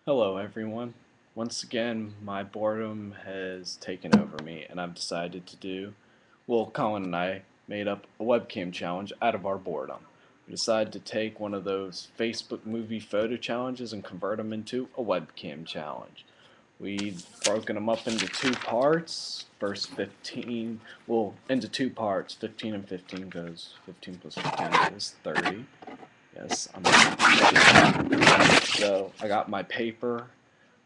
Hello, everyone. Once again, my boredom has taken over me, and I've decided to Colin and I made up a webcam challenge out of our boredom. We decided to take one of those Facebook movie photo challenges and convert them into a webcam challenge. We've broken them up into two parts. First 15, into two parts. 15 and 15 goes, 15 plus 15 is 30. Yes, I'm so I got my paper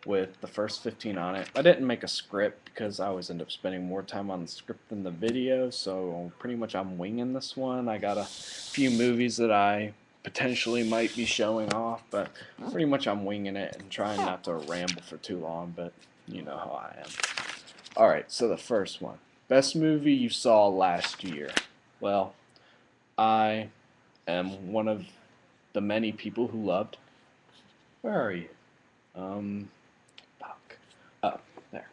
with the first 15 on it. I didn't make a script because I always end up spending more time on the script than the video, so pretty much I'm winging this one. I got a few movies that I potentially might be showing off, but pretty much I'm winging it and trying not to ramble for too long, but you know how I am. Alright, so the first one. Best movie you saw last year. Well, I am one of the many people who loved. Where are you? Fuck. Oh, there.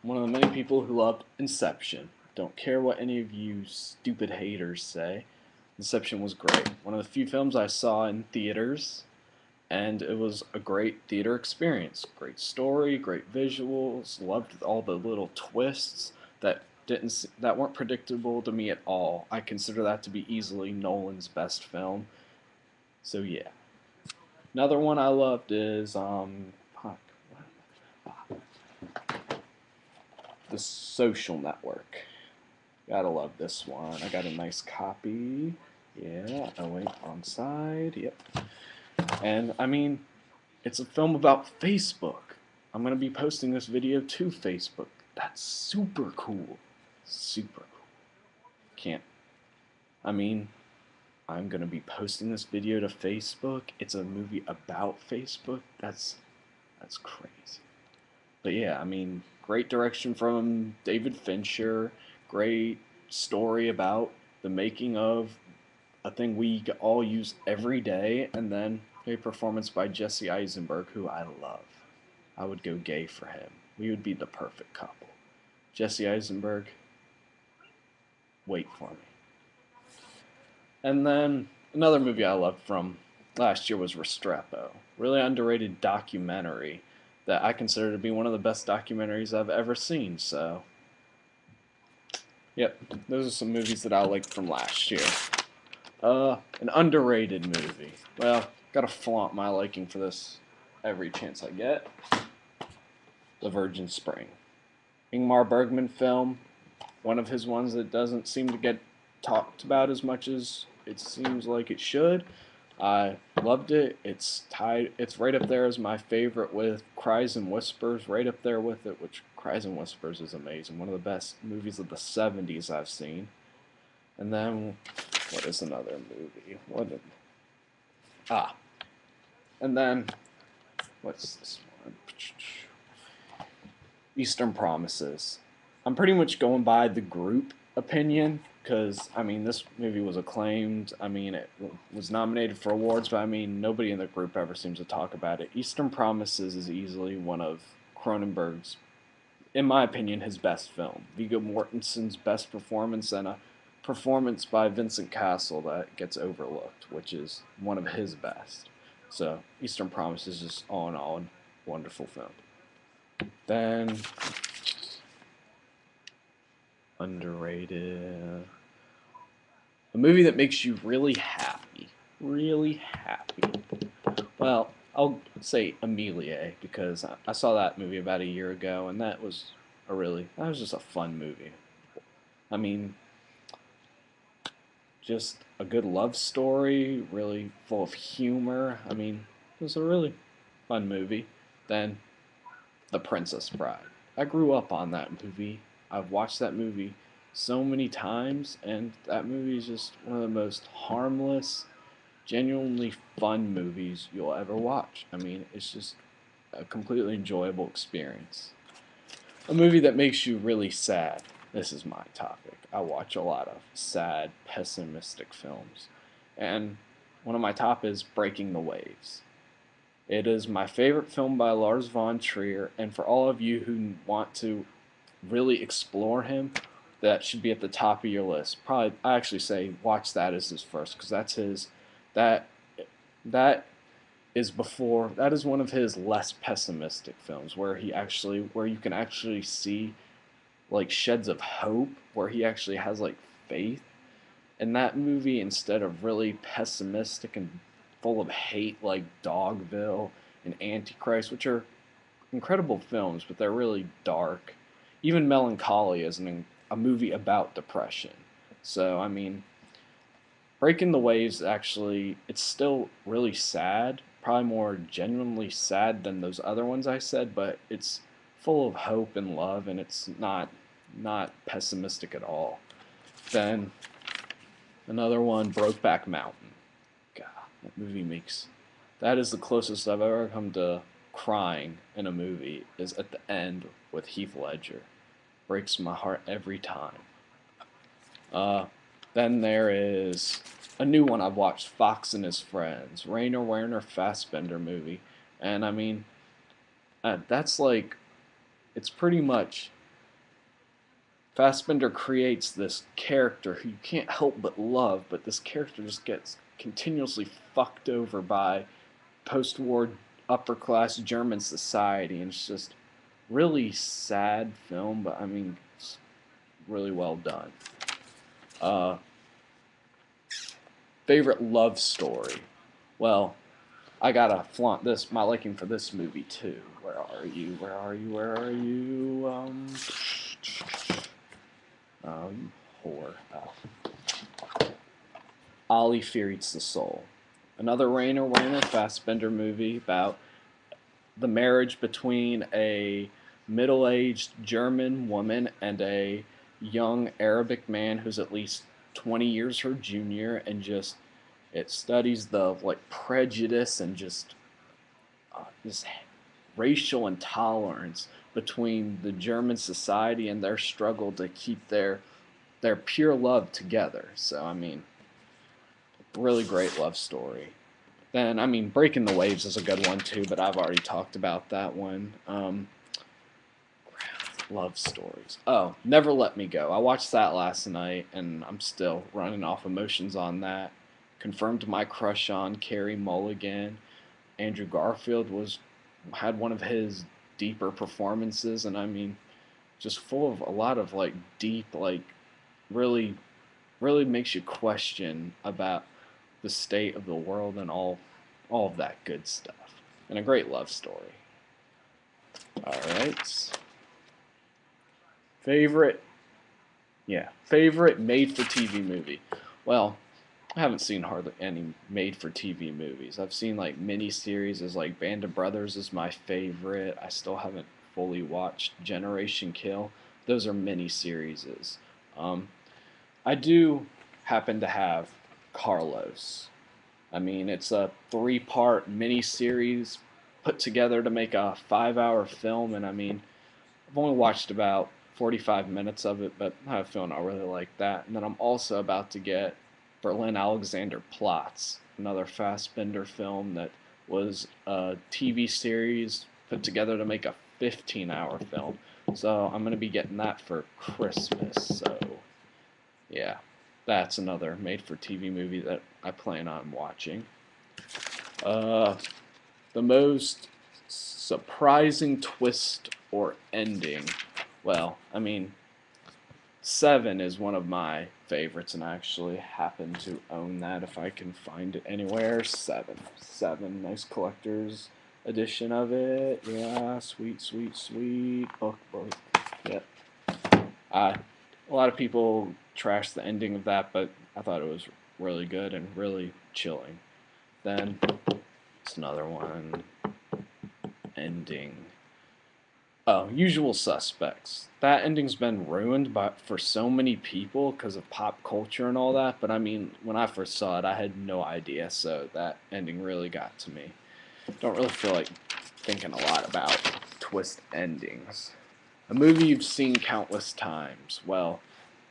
One of the many people who loved Inception. Don't care what any of you stupid haters say. Inception was great. One of the few films I saw in theaters, and it was a great theater experience. Great story, great visuals. Loved all the little twists that weren't predictable to me at all. I consider that to be easily Nolan's best film. So yeah. Another one I loved is The Social Network. Gotta love this one. I got a nice copy. Yeah. Oh wait, wrong side. Yep. And I mean, it's a film about Facebook. I'm gonna be posting this video to Facebook. That's super cool. Super cool. Can't. I mean, I'm gonna be posting this video to Facebook. It's a movie about Facebook. That's crazy. But yeah, I mean, great direction from David Fincher. Great story about the making of a thing we all use every day, and then a performance by Jesse Eisenberg, who I love. I would go gay for him. We would be the perfect couple. Jesse Eisenberg, wait for me. And then another movie I loved from last year was Restrepo. Really underrated documentary that I consider to be one of the best documentaries I've ever seen. So, yep, those are some movies that I liked from last year. An underrated movie. Well, gotta flaunt my liking for this every chance I get. The Virgin Spring. Ingmar Bergman film. One of his ones that doesn't seem to get talked about as much as it seems like it should. I loved it. It's right up there as my favorite with Cries and Whispers. Right up there with it, which Cries and Whispers is amazing. One of the best movies of the 70s I've seen. And then, what is another movie? And then, what's this one? Eastern Promises. I'm pretty much going by the group opinion because I mean this movie was acclaimed. I mean it was nominated for awards, but I mean nobody in the group ever seems to talk about it. Eastern Promises is easily one of Cronenberg's, in my opinion, his best film. Viggo Mortensen's best performance and a performance by Vincent Castle that gets overlooked, which is one of his best. So Eastern Promises is all in all a wonderful film. Then underrated. A movie that makes you really happy. Really happy. Well, I'll say Amelie because I saw that movie about a year ago, and that was just a fun movie. I mean, just a good love story, really full of humor. I mean, it was a really fun movie. Then The Princess Bride. I grew up on that movie. I've watched that movie so many times, and that movie is just one of the most harmless, genuinely fun movies you'll ever watch. I mean, it's just a completely enjoyable experience. A movie that makes you really sad. This is my topic. I watch a lot of sad, pessimistic films. And one of my top is Breaking the Waves. It is my favorite film by Lars von Trier, and for all of you who want to really explore him, that should be at the top of your list. Probably, I actually say watch that as his first, because that's his, that is before that is one of his less pessimistic films where you can actually see like sheds of hope, where he actually has like faith in that movie instead of really pessimistic and full of hate like Dogville and Antichrist, which are incredible films, but they're really dark. Even Melancholy is a movie about depression. So, I mean, Breaking the Waves actually, it's still really sad, probably more genuinely sad than those other ones I said, but it's full of hope and love, and it's not pessimistic at all. Then another one, Brokeback Mountain. God, that movie makes that is the closest I've ever come to crying in a movie is at the end with Heath Ledger. Breaks my heart every time. Uh, then there is a new one I've watched, Fox and His Friends, Rainer Werner Fassbender movie, and I mean, that's like it's pretty much Fassbender creates this character who you can't help but love, but this character just gets continuously fucked over by post-war upper-class German society, and it's just really sad film, but I mean, it's really well done. Uh, Favorite love story? Well, I gotta flaunt this my liking for this movie too. Where are you? Where are you? Where are you? Oh, you whore. Ollie Fear Eats the Soul. Another Rainer Werner Fassbender movie about the marriage between a middle-aged German woman and a young Arabic man who's at least 20 years her junior, and just it studies the like prejudice and just this racial intolerance between the German society and their struggle to keep their pure love together. So I mean, really great love story. Then I mean, Breaking the Waves is a good one too, but I've already talked about that one. Love stories. Oh, Never Let Me Go. I watched that last night, and I'm still running off emotions on that. Confirmed my crush on Carey Mulligan. Andrew Garfield was had one of his deeper performances, and I mean, just full of a lot of like deep, like really, really makes you question about the state of the world and all of that good stuff, and a great love story. All right, favorite, yeah, favorite made-for-TV movie. Well, I haven't seen hardly any made-for-TV movies. I've seen like mini-series as like Band of Brothers is my favorite. I still haven't fully watched Generation Kill. Those are mini-series. Um, I do happen to have Carlos. I mean, it's a three-part mini-series put together to make a 5-hour film, and I mean, I've only watched about 45 minutes of it, but I have a feeling I really like that. And then I'm also about to get Berlin Alexander Platz, another Fassbender film that was a TV series put together to make a 15-hour film. So I'm going to be getting that for Christmas. So yeah, that's another made-for-TV movie that I plan on watching. Uh, the most surprising twist or ending. Well, I mean, Seven is one of my favorites, and I actually happen to own that if I can find it anywhere. Seven, nice collector's edition of it. Yeah, sweet, sweet, sweet. Book. Yep. A lot of people trash the ending of that, but I thought it was really good and really chilling. Then it's another one. Ending. Oh, Usual Suspects. That ending's been ruined for so many people because of pop culture and all that, but I mean, when I first saw it, I had no idea, so that ending really got to me. Don't really feel like thinking a lot about twist endings. A movie you've seen countless times. Well,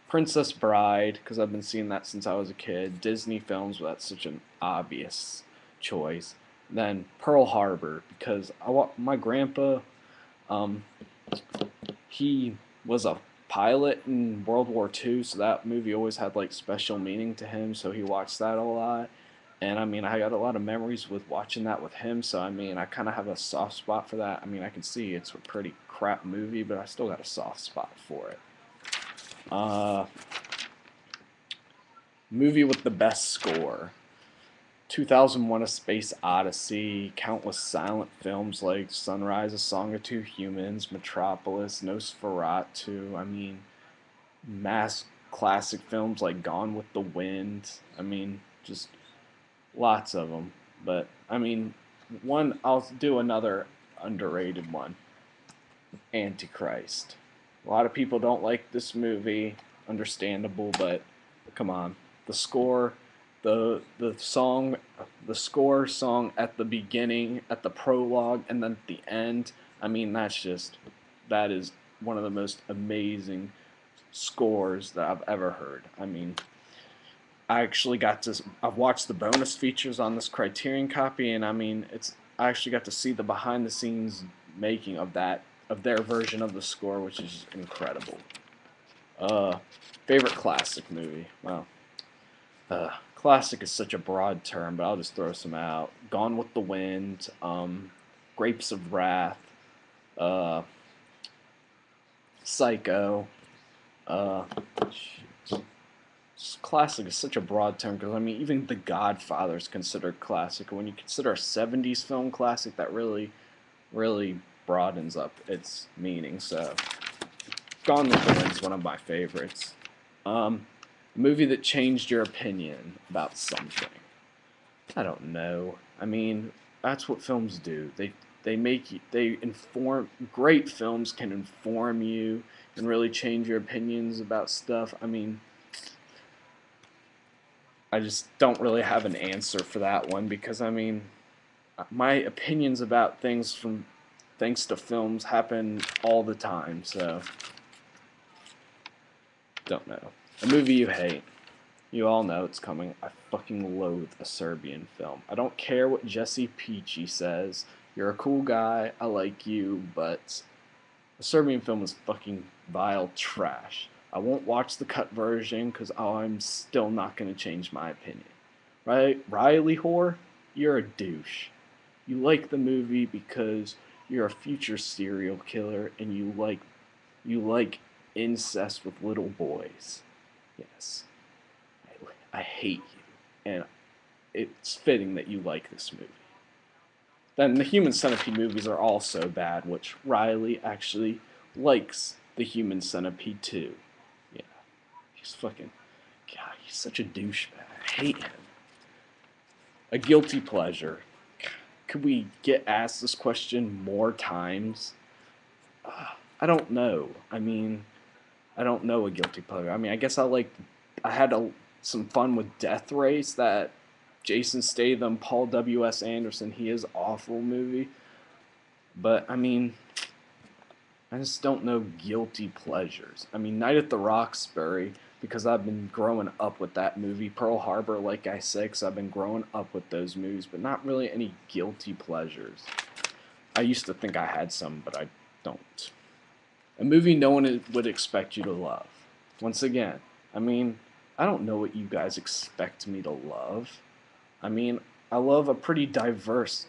Princess Bride, because I've been seeing that since I was a kid. Disney films, well, that's such an obvious choice. Then Pearl Harbor, because my grandpa, um, he was a pilot in World War II, so that movie always had like special meaning to him. So he watched that a lot. And I mean, I got a lot of memories with watching that with him, so I mean, I kind of have a soft spot for that. I mean, I can see it's a pretty crap movie, but I still got a soft spot for it. Uh, Movie with the best score: 2001: A Space Odyssey, countless silent films like Sunrise, A Song of Two Humans, Metropolis, Nosferatu. I mean, mass classic films like Gone with the Wind. I mean, just lots of them. But I mean, I'll do another underrated one. Antichrist. A lot of people don't like this movie, understandable, but come on. The score, the song, the score song at the beginning, at the prologue, and then at the end. I mean, that is one of the most amazing scores that I've ever heard. I mean, I've watched the bonus features on this Criterion copy, and I mean, I actually got to see the behind the scenes making of their version of the score, which is incredible. Uh, Favorite classic movie? Well, classic is such a broad term, but I'll just throw some out. Gone with the Wind, Grapes of Wrath, uh, Psycho. Uh, Classic is such a broad term because I mean even The Godfather is considered classic. When you consider a '70s film classic, that really broadens up its meaning. So, Gone with the Wind is one of my favorites. A movie that changed your opinion about something. I don't know. I mean, that's what films do. They inform. Great films can inform you and really change your opinions about stuff. I mean, I just don't really have an answer for that one because I mean, my opinions about things from thanks to films happen all the time. So, don't know. A movie you hate. You all know it's coming. I fucking loathe a Serbian film. I don't care what Jesse Peachy says. You're a cool guy. I like you, but a Serbian film is fucking vile trash. I won't watch the cut version because I'm still not going to change my opinion. Right? Riley Hoare, you're a douche. You like the movie because you're a future serial killer and you like incest with little boys. Yes. I hate you. And it's fitting that you like this movie. Then the Human Centipede movies are also bad, which Riley actually likes the Human Centipede too. Yeah. He's fucking God, he's such a douchebag. I hate him. A guilty pleasure. Could we get asked this question more times? I don't know. I mean, I don't know a guilty pleasure. I mean, I guess I had some fun with Death Race, that Jason Statham, Paul W.S. Anderson, he is awful movie. But, I mean, I just don't know guilty pleasures. I mean, Night at the Roxbury, because I've been growing up with that movie. Pearl Harbor, like I said, because I've been growing up with those movies, but not really any guilty pleasures. I used to think I had some, but I don't. A movie no one would expect you to love. Once again, I mean, I don't know what you guys expect me to love. I mean, I love a pretty diverse.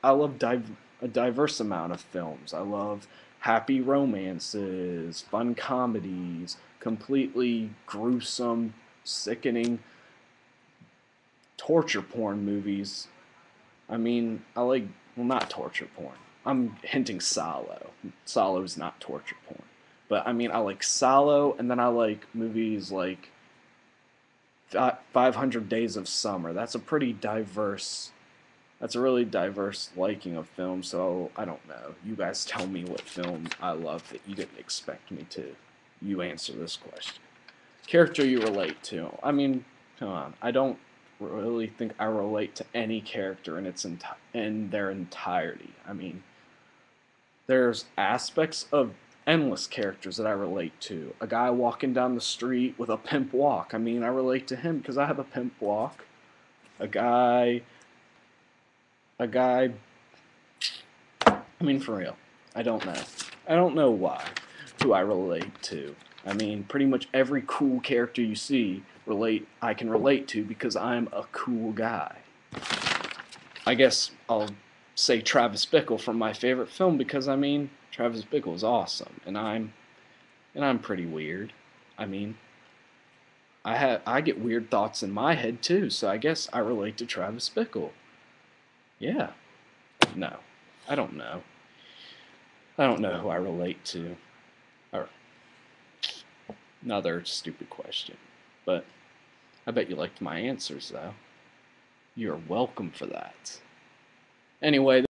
I love a diverse amount of films. I love happy romances, fun comedies, completely gruesome, sickening torture porn movies. I mean, well, not torture porn. I'm hinting Salo. Salo is not torture porn. But I mean, I like Salo, and then I like movies like 500 Days of Summer. That's a really diverse liking of film, so I don't know. You guys tell me what film I love that you didn't expect me to. You answer this question. Character you relate to. I mean, come on. I don't really think I relate to any character in their entirety. I mean, there's aspects of endless characters that I relate to. A guy walking down the street with a pimp walk. I mean, I relate to him because I have a pimp walk. A guy. I mean, for real. I don't know. I don't know who I relate to. I mean, pretty much every cool character you see I can relate to because I'm a cool guy. I guess I'll say Travis Bickle from my favorite film because I mean Travis Bickle is awesome, and I'm pretty weird. I mean, I get weird thoughts in my head too, so I guess I relate to Travis Bickle. Yeah. No, I don't know. I don't know who I relate to. Or another stupid question, but I bet you liked my answers though. You're welcome for that. Anyway.